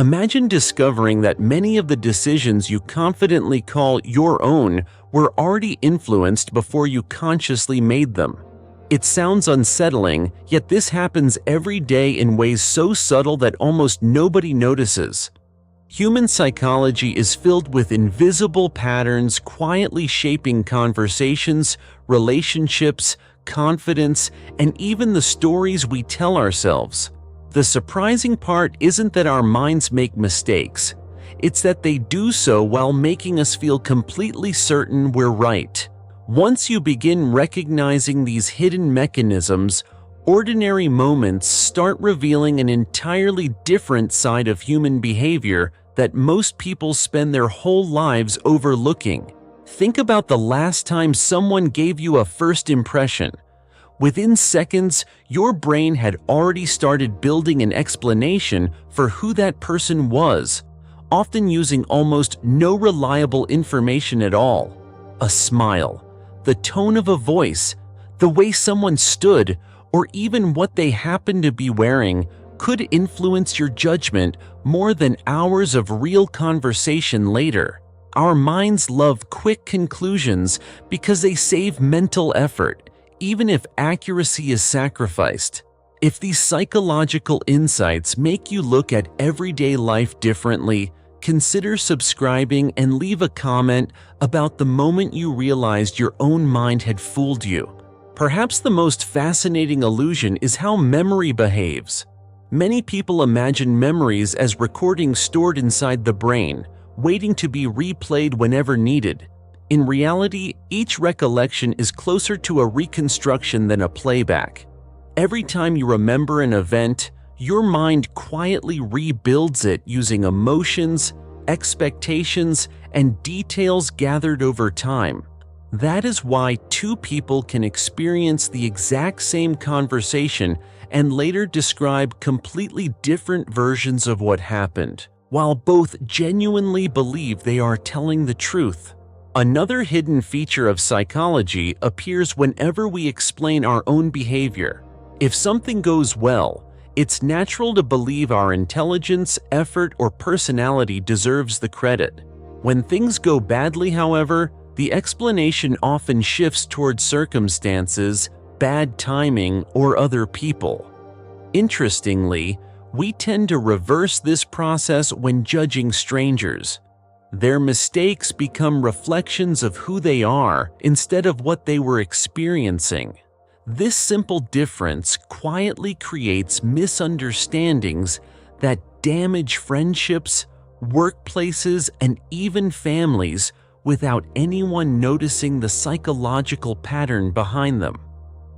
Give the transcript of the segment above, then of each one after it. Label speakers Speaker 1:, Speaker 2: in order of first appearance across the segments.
Speaker 1: Imagine discovering that many of the decisions you confidently call your own were already influenced before you consciously made them. It sounds unsettling, yet this happens every day in ways so subtle that almost nobody notices. Human psychology is filled with invisible patterns quietly shaping conversations, relationships, confidence, and even the stories we tell ourselves. The surprising part isn't that our minds make mistakes. It's that they do so while making us feel completely certain we're right. Once you begin recognizing these hidden mechanisms, ordinary moments start revealing an entirely different side of human behavior that most people spend their whole lives overlooking. Think about the last time someone gave you a first impression. Within seconds, your brain had already started building an explanation for who that person was, often using almost no reliable information at all. A smile, the tone of a voice, the way someone stood, or even what they happened to be wearing could influence your judgment more than hours of real conversation later. Our minds love quick conclusions because they save mental effort, even if accuracy is sacrificed. If these psychological insights make you look at everyday life differently, consider subscribing and leave a comment about the moment you realized your own mind had fooled you. Perhaps the most fascinating illusion is how memory behaves. Many people imagine memories as recordings stored inside the brain, waiting to be replayed whenever needed. In reality, each recollection is closer to a reconstruction than a playback. Every time you remember an event, your mind quietly rebuilds it using emotions, expectations, and details gathered over time. That is why two people can experience the exact same conversation and later describe completely different versions of what happened, while both genuinely believe they are telling the truth. Another hidden feature of psychology appears whenever we explain our own behavior. If something goes well, it's natural to believe our intelligence, effort, or personality deserves the credit. When things go badly, however, the explanation often shifts toward circumstances, bad timing, or other people. Interestingly, we tend to reverse this process when judging strangers. Their mistakes become reflections of who they are instead of what they were experiencing. This simple difference quietly creates misunderstandings that damage friendships, workplaces, and even families without anyone noticing the psychological pattern behind them.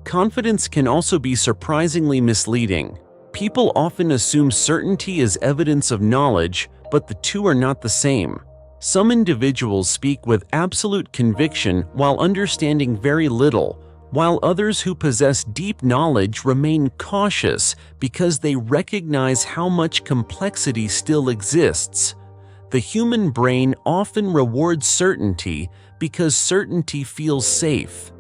Speaker 1: Confidence can also be surprisingly misleading. People often assume certainty is evidence of knowledge, but the two are not the same. Some individuals speak with absolute conviction while understanding very little, while others who possess deep knowledge remain cautious because they recognize how much complexity still exists. The human brain often rewards certainty because certainty feels safe.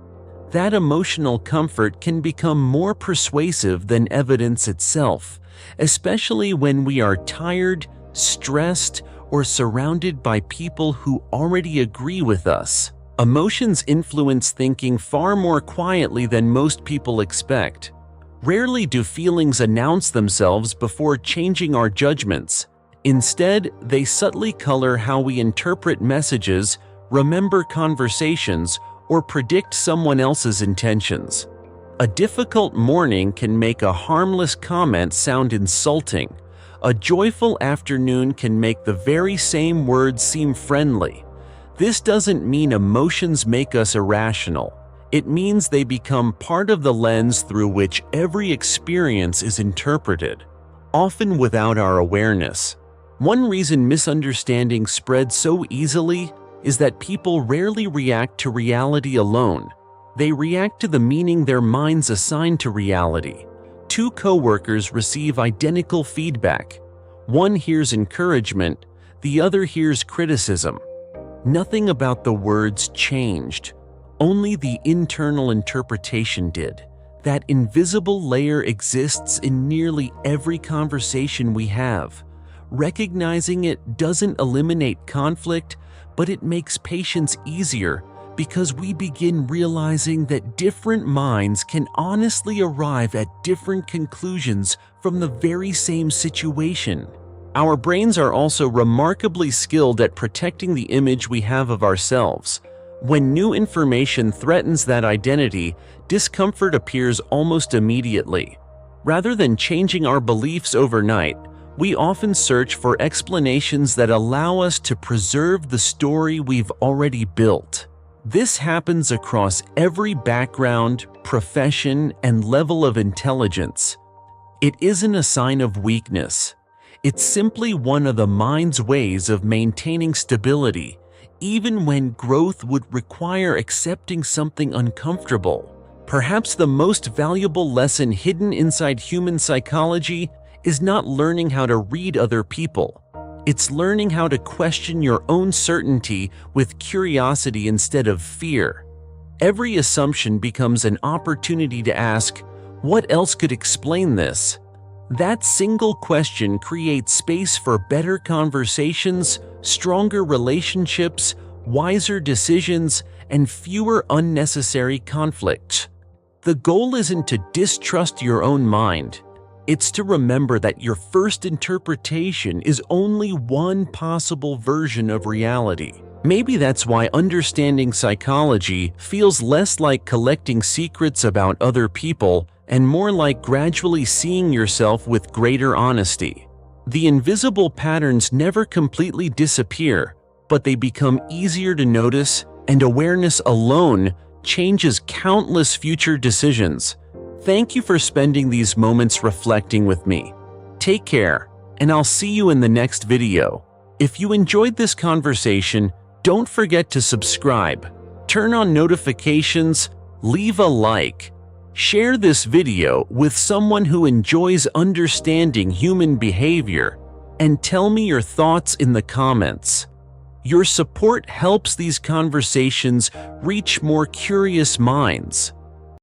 Speaker 1: That emotional comfort can become more persuasive than evidence itself, especially when we are tired, stressed, or surrounded by people who already agree with us. Emotions influence thinking far more quietly than most people expect. Rarely do feelings announce themselves before changing our judgments. Instead, they subtly color how we interpret messages, remember conversations, or predict someone else's intentions. A difficult morning can make a harmless comment sound insulting. A joyful afternoon can make the very same words seem friendly. This doesn't mean emotions make us irrational. It means they become part of the lens through which every experience is interpreted, often without our awareness. One reason misunderstandings spread so easily is that people rarely react to reality alone. They react to the meaning their minds assign to reality. Two coworkers receive identical feedback. One hears encouragement, the other hears criticism. Nothing about the words changed. Only the internal interpretation did. That invisible layer exists in nearly every conversation we have. Recognizing it doesn't eliminate conflict, but it makes patience easier because we begin realizing that different minds can honestly arrive at different conclusions from the very same situation. Our brains are also remarkably skilled at protecting the image we have of ourselves. When new information threatens that identity, discomfort appears almost immediately. Rather than changing our beliefs overnight, we often search for explanations that allow us to preserve the story we've already built. This happens across every background, profession, and level of intelligence. It isn't a sign of weakness. It's simply one of the mind's ways of maintaining stability, even when growth would require accepting something uncomfortable. Perhaps the most valuable lesson hidden inside human psychology is not learning how to read other people. It's learning how to question your own certainty with curiosity instead of fear. Every assumption becomes an opportunity to ask, what else could explain this? That single question creates space for better conversations, stronger relationships, wiser decisions, and fewer unnecessary conflicts. The goal isn't to distrust your own mind. It's to remember that your first interpretation is only one possible version of reality. Maybe that's why understanding psychology feels less like collecting secrets about other people and more like gradually seeing yourself with greater honesty. The invisible patterns never completely disappear, but they become easier to notice, and awareness alone changes countless future decisions. Thank you for spending these moments reflecting with me. Take care, and I'll see you in the next video. If you enjoyed this conversation, don't forget to subscribe, turn on notifications, leave a like, share this video with someone who enjoys understanding human behavior, and tell me your thoughts in the comments. Your support helps these conversations reach more curious minds.